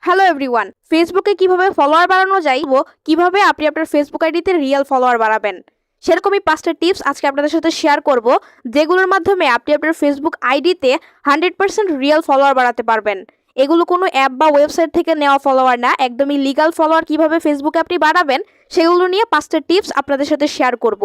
Hello everyone, ফেসবুকে কিভাবে follower বাড়ানো যায় ও কিভাবে আপনি আপনার ফেসবুক আইডিতে রিয়েল ফলোয়ার বাড়াবেন সেরকমই 5টা টিপস আজকে আপনাদের সাথে শেয়ার করব, যেগুলোর মাধ্যমে আপনি আপনার ফেসবুক আইডিতে 100% রিয়েল ফলোয়ার বাড়াতে পারবেন। এগুলো কোনো অ্যাপ বা ওয়েবসাইট থেকে নেওয়া ফলোয়ার না, একদমই লিগ্যাল ফলোয়ার কিভাবে ফেসবুকে আপনি বাড়াবেন সেগুলো নিয়ে 5টা টিপস আপনাদের সাথে শেয়ার করব।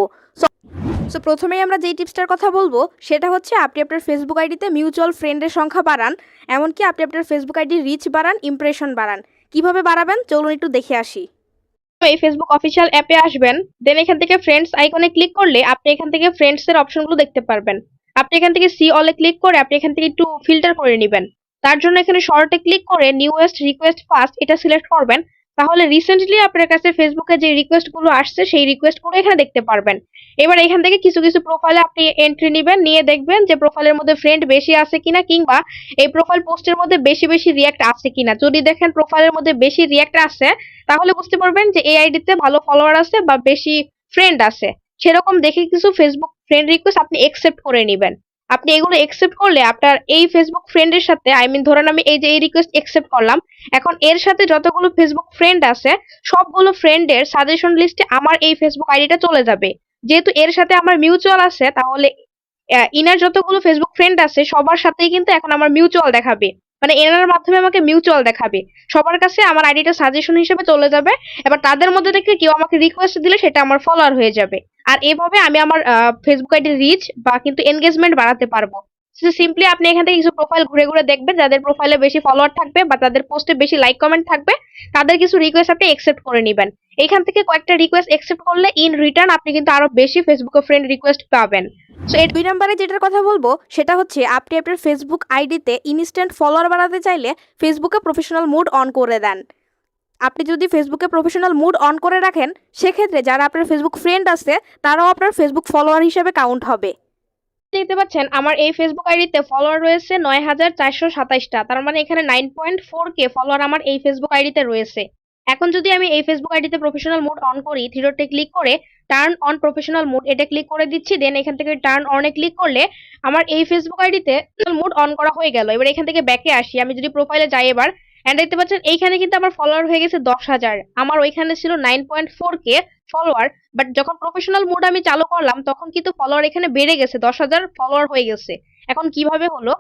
সো প্রথমেই আমরা যেই টিপসটার কথা বলবো সেটা হচ্ছে আপনি আপনার ফেসবুক আইডিতে মিউচুয়াল ফ্রেন্ডের সংখ্যা বাড়ান, এমনকি আপনি আপনার ফেসবুক আইডির রিচ বাড়ান, ইমপ্রেশন বাড়ান। কিভাবে বাড়াবেন চলুন একটু দেখে আসি। এই ফেসবুক অফিসিয়াল অ্যাপে আসবেন, দেন এখান থেকে ফ্রেন্ডস আইকনে ক্লিক করলে আপনি এখান থেকে ফ্রেন্ডস এর অপশনগুলো দেখতে পারবেন। আপনি এখান থেকে সি অলে ক্লিক করে আপনি এখান থেকে একটু ফিল্টার করে নেবেন। তার জন্য এখানে শর্টে ক্লিক করে নিউয়েস্ট রিকোয়েস্ট ফার্স্ট এটা সিলেক্ট করবেন। তাহলে রিসেন্টলি আপনার কাছে ফেসবুকে যে রিকোয়েস্ট গুলো আসছে সেই রিকোয়েস্ট গুলো এখানে দেখতে পারবেন। এবার এখান থেকে কিছু কিছু প্রোফাইলে আপনি এন্ট্রি নেবেন, নিয়ে দেখবেন যে প্রোফাইলের মধ্যে ফ্রেন্ড বেশি আছে কিনা, কিংবা এই প্রোফাইল পোস্টের মধ্যে বেশি বেশি রিয়াক্ট আছে কিনা। যদি দেখেন প্রোফাইলের মধ্যে বেশি রিয়াক্ট আছে তাহলে বুঝতে পারবেন যে এই আইডিতে ভালো ফলোয়ার আছে বা বেশি ফ্রেন্ড আছে। সেরকম দেখে কিছু ফেসবুক ফ্রেন্ড রিকোয়েস্ট আপনি একসেপ্ট করে নেবেন। আপনি এগুলো একসেপ্ট করলে আপনার এই ফেসবুক ফ্রেন্ডের সাথে ধরেন আমি এই যে এই রিকোয়েস্ট একসেপ্ট করলাম, এখন এর সাথে যতগুলো ফেসবুক ফ্রেন্ড আছে সবগুলো ফ্রেন্ডের সাজেশন লিস্টে আমার এই ফেসবুক আইডিটা চলে যাবে। যেহেতু এর সাথে আমার মিউচুয়াল আছে, তাহলে ইনার যতগুলো ফেসবুক ফ্রেন্ড আছে সবার সাথেই কিন্তু এখন আমার মিউচুয়াল দেখাবে। এনার মাধ্যমে আমাকে মিউচুয়াল দেখাবে, সবার কাছে আমার আইডিটা সাজেশন হিসেবে চলে যাবে। এবার তাদের মধ্যে থেকে কেউ আমাকে রিকোয়েস্ট দিলে সেটা আমার ফলোয়ার হয়ে যাবে। আর এভাবে আমি আমার ফেসবুক আইডির রিচ বা কিন্তু এনগেজমেন্ট বাড়াতে পারবো। সিম্পলি আপনি এখান থেকে কিছু প্রোফাইল ঘুরে ঘুরে দেখবেন, যাদের প্রোফাইলে বেশি ফলোয়ার থাকবে বা তাদের পোস্টে বেশি লাইক কমেন্ট থাকবে, তাদের কিছু রিকোয়েস্ট আপনি একসেপ্ট করে নেবেন। এইখান থেকে কয়েকটা রিকোয়েস্ট একসেপ্ট করলে ইন রিটার্ন আপনি কিন্তু আরো বেশি ফেসবুকে ফ্রেন্ড রিকোয়েস্ট পাবেন। সো এর 2 নম্বরে যেটার কথা বলবো সেটা হচ্ছে আপনি আপনার ফেসবুক আইডিতে ইনস্ট্যান্ট ফলোয়ার বাড়াতে চাইলে ফেসবুকে প্রফেশনাল মুড অন করে দেন। আপনি যদি ফেসবুকে প্রফেশনাল মুড অন করে রাখেন সেক্ষেত্রে যারা আপনার ফেসবুক ফ্রেন্ড আছে তারাও আপনার ফেসবুক ফলোয়ার হিসেবে কাউন্ট হবে। দেখতে পাচ্ছেন আমার এই ফেসবুক আইডিতে ফলোয়ার রয়েছে 9427টা, তার মানে এখানে 9.4K ফলোয়ার আমার এই ফেসবুক আইডিতে রয়েছে। এখন যদি আমি এই ফেসবুক আইডিতে প্রফেশনাল মোড অন করি, থ্রি ডটে ক্লিক করে টার্ন অন প্রফেশনাল মোড এটা ক্লিক করে দিচ্ছি, দেন এখান থেকে টার্ন অনে ক্লিক করলে আমার এই ফেসবুক আইডিতে মোড অন করা হয়ে গেল। এবার এখান থেকে ব্যাকে আসি, আমি যদি প্রোফাইলে যাই এবার, এন্ড দেখতে পাচ্ছেন এইখানে কিন্তু আমার ফলোয়ার হয়ে গেছে 10,000। আমার ওইখানে ছিল 9.4K ফলোয়ার, বাট যখন প্রফেশনাল মোড আমি চালু করলাম তখন কিন্তু ফলোয়ার এখানে বেড়ে গেছে, 10,000 ফলোয়ার হয়ে গেছে। এখন কিভাবে হলো?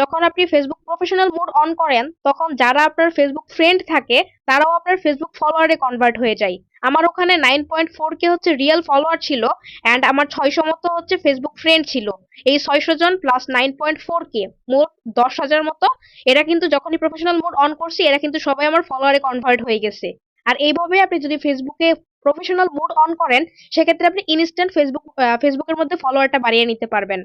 যখন আপনি ফেসবুক প্রফেশনাল মোড অন করেন তখন যারা আপনার ফেসবুক ফ্রেন্ড থাকে তারাও আপনার ফেসবুক ফলোয়ারে কনভার্ট হয়ে যায়। আমার ওখানে 9.4K হচ্ছে রিয়েল ফলোয়ার ছিল, অ্যান্ড আমার 600 মতো হচ্ছে ফেসবুক ফ্রেন্ড ছিল। এই 600 জন প্লাস 9.4K মোট 10,000 মতো। এরা কিন্তু যখনই প্রফেশনাল মোড অন করছি এরা কিন্তু সবাই আমার ফলোয়ারে কনভার্ট হয়ে গেছে। আর এইভাবে আপনি যদি ফেসবুকে প্রফেশনাল মোড অন করেন সেক্ষেত্রে আপনি ইনস্ট্যান্ট ফেসবুকের মধ্যে ফলোয়ারটা বাড়িয়ে নিতে পারবেন।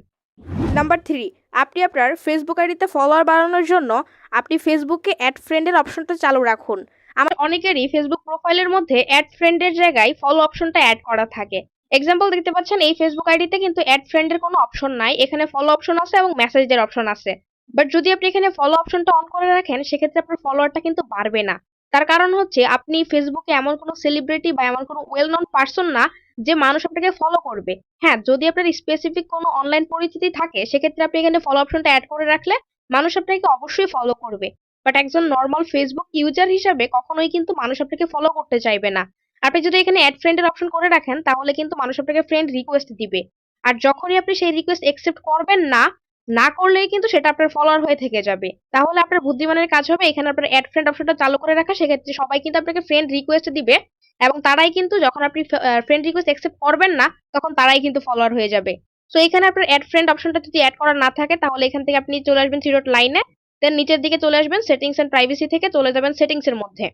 নাম্বার 3, আপনি আপনার ফেসবুক আইডিতে ফলোয়ার বাড়ানোর জন্য আপনি ফেসবুকে অ্যাড ফ্রেন্ডের অপশনটা চালু রাখুন। আমার অনেকেরই ফেসবুক প্রোফাইলের মধ্যে অ্যাড ফ্রেন্ডের জায়গায় ফলো অপশনটা অ্যাড করা থাকে। এক্সাম্পল দেখতে পাচ্ছেন এই ফেসবুক আইডিতে কিন্তু অ্যাড ফ্রেন্ডের কোনো অপশন নাই, এখানে ফলো অপশন আছে এবং মেসেজ দেওয়ার অপশন আছে। বাট যদি আপনি এখানে ফলো অপশনটা অন করে রাখেন সেক্ষেত্রে আপনার ফলোয়ারটা কিন্তু বাড়বে না। তার কারণ হচ্ছে আপনি ফেসবুকে এমন কোনো সেলিব্রিটি বা এমন কোনো ওয়েল নন পার্সন না যে মানুষ আপনাকে ফলো করবে। হ্যাঁ, যদি আপনার স্পেসিফিক কোনো অনলাইন পরিচিতি থাকে সেক্ষেত্রে আপনি এখানে ফলো অপশনটা অ্যাড করে রাখলে মানুষ আপনাকে অবশ্যই ফলো করবে। বাট একজন নর্মাল ফেসবুক ইউজার হিসাবে কখনোই কিন্তু মানুষ আপনাকে ফলো করতে চাইবে না। আপনি যদি এখানে অ্যাড ফ্রেন্ডের অপশন করে রাখেন তাহলে কিন্তু মানুষ আপনাকে ফ্রেন্ড রিকোয়েস্ট দিবে। আর যখনই আপনি সেই রিকোয়েস্ট একসেপ্ট করবেন না, না করলেই কিন্তু সেটা আপনার ফলোয়ার হয়ে থেকে যাবে। তাহলে আপনার বুদ্ধিমানের কাজ হবে এখানে আপনার অ্যাড ফ্রেন্ড অপশনটা চালু করে রাখা, সেক্ষেত্রে সবাই কিন্তু আপনাকে ফ্রেন্ড রিকোয়েস্ট দিবে এবং তারাই কিন্তু যখন আপনি ফ্রেন্ড রিকোয়েস্ট একসেপ্ট করবেন না তখন তারাই কিন্তু ফলোয়ার হয়ে যাবে। তো এখানে আপনার অ্যাড ফ্রেন্ড অপশনটা যদি অ্যাড করা না থাকে তাহলে এখান থেকে আপনি চলে আসবেন থ্রি ডট লাইনে, দেন নিচের দিকে চলে আসবেন সেটিংস এন্ড প্রাইভেসি থেকে চলে যাবেন সেটিংস এর মধ্যে।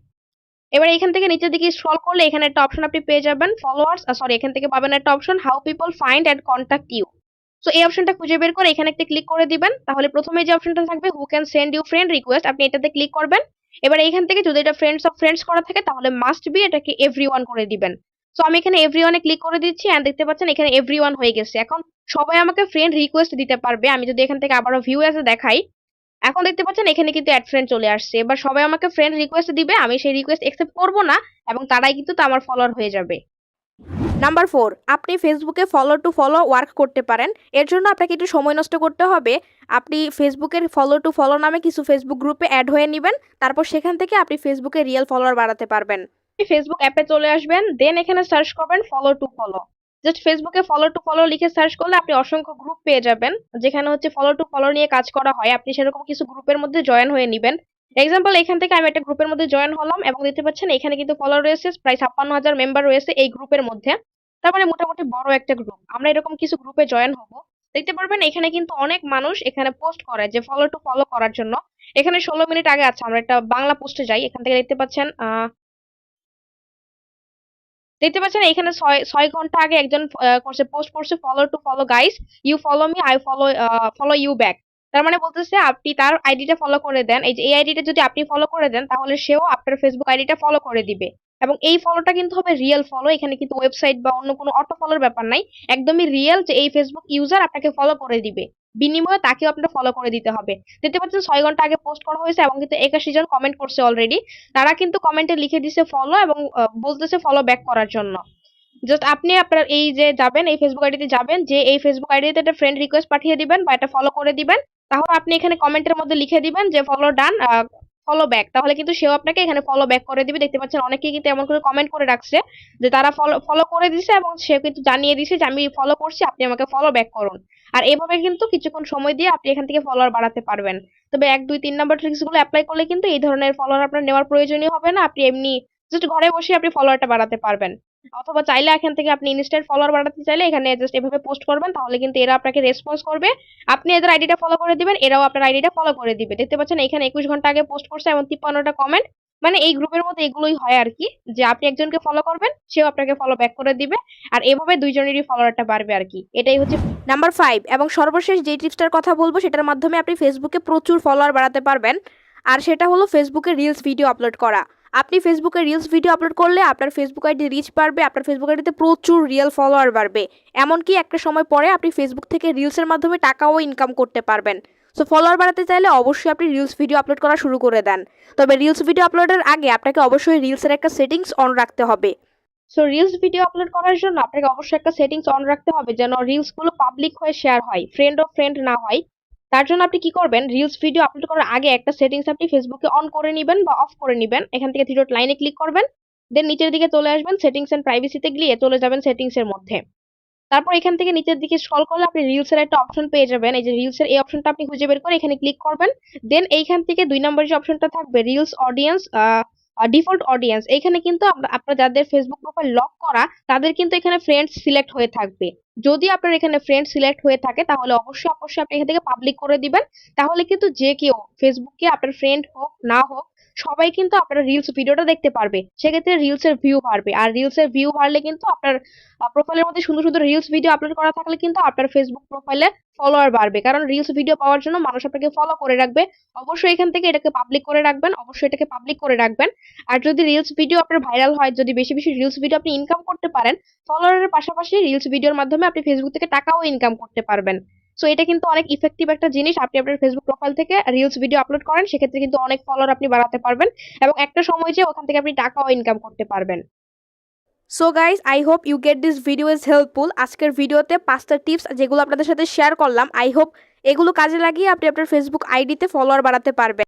এবার এখান থেকে নিচের দিকে স্ক্রল করলে এখানে একটা অপশন আপনি পেয়ে যাবেন ফলোয়ার্স, সরি এখান থেকে পাবেন একটা option how people find and contact you. So এই অপশনটা খুঁজে বের করে এখানে একটা ক্লিক করে দিবেন। তাহলে প্রথমে যে অপশনটা থাকবে who can send you friend request, আপনি এটাতে ক্লিক করবেন। এবার এখান থেকে যদি এটা ফ্রেন্ডস অফ ফ্রেন্ডস করা থাকে তাহলে মাস্ট বি এটাকে এভরিওয়ান করে দিবেন। সো আমি এখানে এভরিওয়ানে ক্লিক করে দিচ্ছি এন্ড দেখতে পাচ্ছেন এখানে এভরিওয়ান হয়ে গেছে। এখন সবাই আমাকে ফ্রেন্ড রিকোয়েস্ট দিতে পারবে। আমি যদি এখান থেকে আবারও ভিউ এসে দেখাই, এখন দেখতে পাচ্ছেন এখানে কিন্তু অ্যাড ফ্রেন্ড চলে আসছে। এবার সবাই আমাকে ফ্রেন্ড রিকোয়েস্ট দিবে, আমি সেই রিকোয়েস্ট একসেপ্ট করব না এবং তারাই কিন্তু আমার ফলোয়ার হয়ে যাবে। নাম্বার 4, আপনি ফেসবুকে ফলো টু ফলো ওয়ার্ক করতে পারেন। এর জন্য আপনাকে একটু সময় নষ্ট করতে হবে। আপনি ফেসবুকের ফলো টু ফলো নামে কিছু ফেসবুক গ্রুপে অ্যাড হয়ে নিবেন। তারপর সেখান থেকে আপনি ফেসবুকে রিয়েল ফলোয়ার বাড়াতে পারবেন। ফেসবুক অ্যাপে চলে আসবেন, দেন এখানে সার্চ করবেন ফলো টু ফলো। জাস্ট ফেসবুকে ফলো টু ফলো লিখে সার্চ করলে আপনি অসংখ্য গ্রুপ পেয়ে যাবেন, যেখানে হচ্ছে ফলো টু ফলো নিয়ে কাজ করা হয়। আপনি সেরকম কিছু গ্রুপের মধ্যে জয়েন হয়ে নিবেন। এক্সাম্পল, এখান থেকে আমি একটা গ্রুপের মধ্যে জয়েন হলাম এবং দেখতে পাচ্ছেন এখানে কিন্তু ফলো রয়েছে প্রায় 56,000 মেম্বার রয়েছে এই গ্রুপের মধ্যে। তার মানে মোটামুটি বড় একটা গ্রুপ। আমরা এরকম কিছু গ্রুপে জয়েন হব। দেখতে পারবেন এখানে কিন্তু অনেক মানুষ এখানে পোস্ট করে যে ফলো টু ফলো করার জন্য। এখানে 16 মিনিট আগে আছে, আমরা একটা বাংলা পোস্টে যাই, এখান থেকে দেখতে পাচ্ছেন এখানে 6 ঘন্টা আগে একজন করছে, পোস্ট করছে follow to follow guys, you follow me, I follow you back. তার মানে বলতেছে আপনি তার আইডিটা ফলো করে দেন, এই যে এই আইডিটা যদি আপনি ফলো করে দেন তাহলে সেও আপনার ফেসবুক আইডিটা ফলো করে দিবে। এবং এই ফলোটা কিন্তু হবে রিয়েল ফলো, এখানে কিন্তু ওয়েবসাইট বা অন্য কোনো অটো ফলোর ব্যাপার নাই। একদমই রিয়েল যে এই ফেসবুক ইউজার আপনাকে ফলো করে দিবে, বিনিময়ে তাকেও আপনার ফলো করে দিতে হবে। দেখতে পাচ্ছেন 6 ঘন্টা আগে পোস্ট করা হয়েছে এবং কিন্তু 81 জন কমেন্ট করছে অলরেডি। তারা কিন্তু কমেন্টে লিখে দিছে ফলো এবং বলতেছে ফলো ব্যাক করার জন্য। জাস্ট আপনি আপনার এই যে যাবেন, এই ফেসবুক আইডিতে যাবেন, যে এই ফেসবুক আইডিতে একটা ফ্রেন্ড রিকোয়েস্ট পাঠিয়ে দিবেন বা এটা ফলো করে দিবেন। তাহলে আপনি এখানে কমেন্টের মধ্যে লিখে দিবেন যে ফলো ডান, ফলো ব্যাক, তাহলে কিন্তু সেও আপনাকে এখানে ফলো ব্যাক করে দিবে। দেখতে পাচ্ছেন অনেকেই কিন্তু এমন করে কমেন্ট করে রাখছে যে তারা ফলো ফলো করে দিছে এবং সে কিন্তু জানিয়ে দিছে যে আমি ফলো করছি, আপনি আমাকে ফলো ব্যাক করুন। আর এভাবে কিন্তু কিছুক্ষণ সময় দিয়ে আপনি এখান থেকে ফলোয়ার বাড়াতে পারবেন। তবে 1, 2, 3 নাম্বার ট্রিক্স গুলো অ্যাপ্লাই করলে কিন্তু এই ধরনের ফলোয়ার আপনার নেওয়ার প্রয়োজনীয় হবে না। আপনি এমনি জাস্ট ঘরে বসে আপনি ফলোয়ারটা বাড়াতে পারবেন। অথবা চাইলে এখান থেকে আপনি ইনস্ট্যান্ট ফলোয়ার বাড়াতে চাইলে এখানে জাস্ট এভাবে পোস্ট করবেন, তাহলে কিন্তু এরা আপনাকে রেসপন্স করবে। আপনি এদের আইডিটা ফলো করে দিবেন, এরাও আপনার আইডিটা ফলো করে দিবে। দেখতে পাচ্ছেন এখানে 21 ঘন্টা আগে পোস্ট করছে এবং 53টা কমেন্ট। মানে এই গ্রুপের মধ্যে এগুলোই হয় আর কি, যে আপনি একজনকে ফলো করবেন, সেও আপনাকে ফলো ব্যাক করে দিবে। আর এভাবে দুইজনেরই ফলোয়ারটা বাড়বে আর কি। এটাই হচ্ছে নাম্বার 5 এবং সর্বশেষ যে টিপসটার কথা বলবো সেটার মাধ্যমে আপনি ফেসবুকে প্রচুর ফলোয়ার বাড়াতে পারবেন। আর সেটা হলো ফেসবুকে রিলস ভিডিও আপলোড করা। আপনি ফেসবুকে রিলস ভিডিও আপলোড করলে আপনার ফেসবুক আইডি রিচ বাড়বে, আপনার ফেসবুক আইডিতে প্রচুর রিয়েল ফলোয়ার বাড়বে। এমনকি একটা সময় পরে আপনি ফেসবুক থেকে রিলসের মাধ্যমে টাকাও ইনকাম করতে পারবেন। সো ফলোয়ার বাড়াতে চাইলে অবশ্যই আপনি রিলস ভিডিও আপলোড করা শুরু করে দেন। তবে রিলস ভিডিও আপলোডের আগে আপনাকে অবশ্যই রিলসের একটা সেটিংস অন রাখতে হবে। সো রিলস ভিডিও আপলোড করার জন্য আপনাকে অবশ্যই একটা সেটিংস অন রাখতে হবে, যেন রিলস গুলো পাবলিক হয়ে শেয়ার হয়, ফ্রেন্ড ও ফ্রেন্ড না হয়। তার জন্য আপনি কি করবেন, রিলস ভিডিও আপলোড করার আগে একটা সেটিংস আপনি ফেসবুকে অন করে নিবেন বা অফ করে নিবেন। এখান থেকে থ্রি ডট লাইনে ক্লিক করবেন, দেন নিচের দিকে চলে আসবেন, সেটিংস এন্ড প্রাইভেসিতে গিয়ে চলে যাবেন সেটিংস এর মধ্যে। তারপর এখান থেকে নিচের দিকে স্ক্রল করলে আপনি রিলস এর একটা অপশন পেয়ে যাবেন। এই যে রিলস এর এই অপশনটা আপনি খুঁজে বের করে এখানে ক্লিক করবেন। দেন এইখান থেকে 2 নম্বর যে অপশনটা থাকবে রিলস অডিয়েন্স, ডিফল্ট অডিয়েন্স, এখানে কিন্তু আপনার যাদের ফেসবুক প্রোফাইল লক করা তাদের কিন্তু এখানে ফ্রেন্ডস সিলেক্ট হয়ে থাকবে। যদি আপনার এখানে ফ্রেন্ড সিলেক্ট হয়ে থাকে তাহলে অবশ্যই অবশ্যই আপনি এখান থেকে পাবলিক করে দিবেন। তাহলে কিন্তু যে কেউ ফেসবুকে আপনার ফ্রেন্ড হোক না হোক সবাই কিন্তু আপনার রিলস ভিডিওটা দেখতে পারবে। সেক্ষেত্রে রিলস এর ভিউ বাড়বে, আর রিলস এর ভিউ বাড়লে কিন্তু আপনার প্রোফাইলের মধ্যে সুন্দর সুন্দর রিলস ভিডিও আপলোড করা থাকলে কিন্তু আপনার ফেসবুক প্রোফাইলে ফলোয়ার বাড়বে, কারণ রিলস ভিডিও পাওয়ার জন্য মানুষ আপনাকে ফলো করে রাখবে। অবশ্যই এখান থেকে এটাকে পাবলিক করে রাখবেন, অবশ্যই এটাকে পাবলিক করে রাখবেন। আর যদি রিলস ভিডিও আপনার ভাইরাল হয়, যদি বেশি বেশি রিলস ভিডিও আপনি ইনকাম করতে পারেন, ফলোয়ারের পাশাপাশি রিলস ভিডিওর মাধ্যমে আপনি ফেসবুক থেকে টাকাও ইনকাম করতে পারবেন। সো এটা কিন্তু অনেক ইফেক্টিভ একটা জিনিস। আপনি আপনার ফেসবুক প্রোফাইল থেকে রিলস ভিডিও আপলোড করেন, সেক্ষেত্রে কিন্তু অনেক ফলোয়ার আপনি বাড়াতে পারবেন এবং একটা সময় যে ওখান থেকে আপনি টাকাও ইনকাম করতে পারবেন। So guys, I hope you get this video is helpful. আজকের ভিডিওতে 5টা টিপস যেগুলো আপনাদের সাথে শেয়ার করলাম, আই হোপ এগুলো কাজে লাগিয়ে আপনি আপনার ফেসবুক আইডিতে ফলোয়ার বাড়াতে পারবেন।